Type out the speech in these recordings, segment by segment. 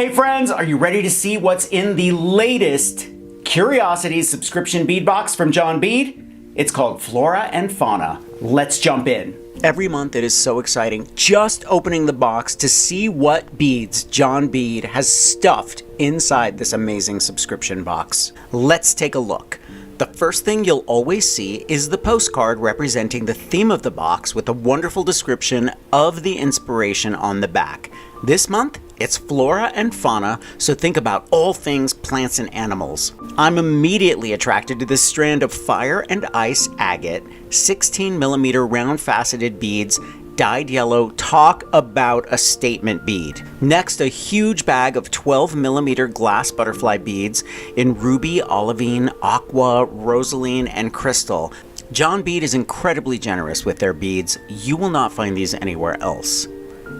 Hey friends, are you ready to see what's in the latest Curiosities subscription bead box from John Bead? It's called Flora and Fauna. Let's jump in. Every month it is so exciting just opening the box to see what beads John Bead has stuffed inside this amazing subscription box. Let's take a look. The first thing you'll always see is the postcard representing the theme of the box with a wonderful description of the inspiration on the back. This month, it's Flora and Fauna, so think about all things plants and animals. I'm immediately attracted to this strand of fire and ice agate, 16mm round faceted beads, dyed yellow. Talk about a statement bead. Next, a huge bag of 12mm glass butterfly beads in ruby, olivine, aqua, rosaline, and crystal. John Bead is incredibly generous with their beads. You will not find these anywhere else.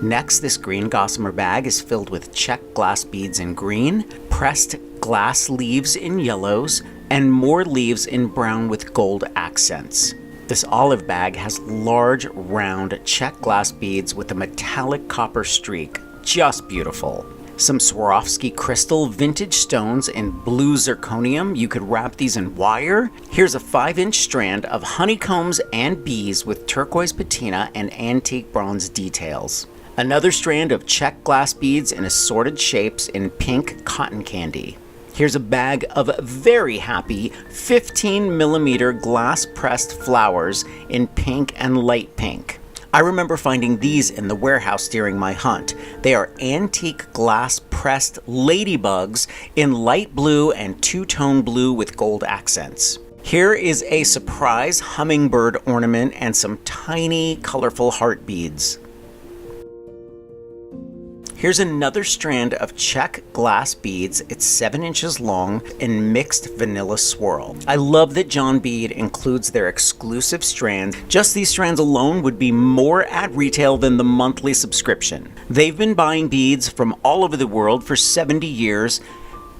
Next, this green gossamer bag is filled with Czech glass beads in green, pressed glass leaves in yellows, and more leaves in brown with gold accents. This olive bag has large, round Czech glass beads with a metallic copper streak. Just beautiful. Some Swarovski crystal vintage stones in blue zirconium. You could wrap these in wire. Here's a 5-inch strand of honeycombs and bees with turquoise patina and antique bronze details. Another strand of Czech glass beads in assorted shapes in pink cotton candy. Here's a bag of very happy 15mm glass pressed flowers in pink and light pink. I remember finding these in the warehouse during my hunt. They are antique glass pressed ladybugs in light blue and two-tone blue with gold accents. Here is a surprise hummingbird ornament and some tiny colorful heart beads. Here's another strand of Czech glass beads. It's 7 inches long in mixed vanilla swirl. I love that John Bead includes their exclusive strands. Just these strands alone would be more at retail than the monthly subscription. They've been buying beads from all over the world for 70 years,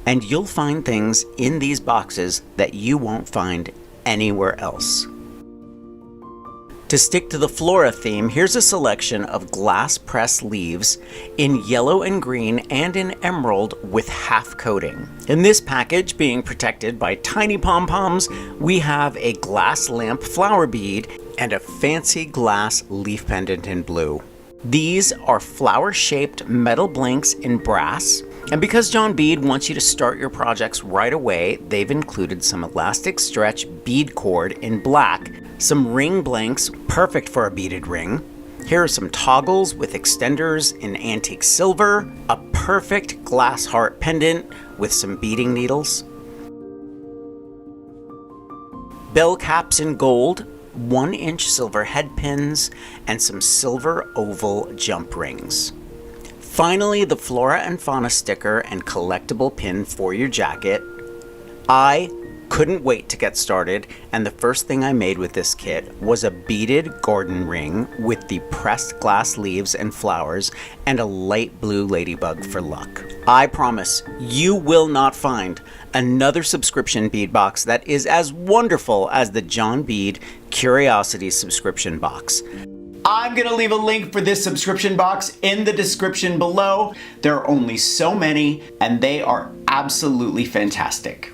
and you'll find things in these boxes that you won't find anywhere else. To stick to the Flora theme, here's a selection of glass press leaves in yellow and green and in emerald with half coating. In this package, being protected by tiny pom-poms, we have a glass lamp flower bead and a fancy glass leaf pendant in blue. These are flower-shaped metal blinks in brass. And because John Bead wants you to start your projects right away, they've included some elastic stretch bead cord in black, some ring blanks, perfect for a beaded ring. Here are some toggles with extenders in antique silver, a perfect glass heart pendant with some beading needles, bell caps in gold, 1-inch silver head pins, and some silver oval jump rings. Finally, the Flora and Fauna sticker and collectible pin for your jacket. I couldn't wait to get started, and the first thing I made with this kit was a beaded garden ring with the pressed glass leaves and flowers and a light blue ladybug for luck. I promise you will not find another subscription bead box that is as wonderful as the John Bead Curiosities subscription box. I'm gonna leave a link for this subscription box in the description below. There are only so many, and they are absolutely fantastic.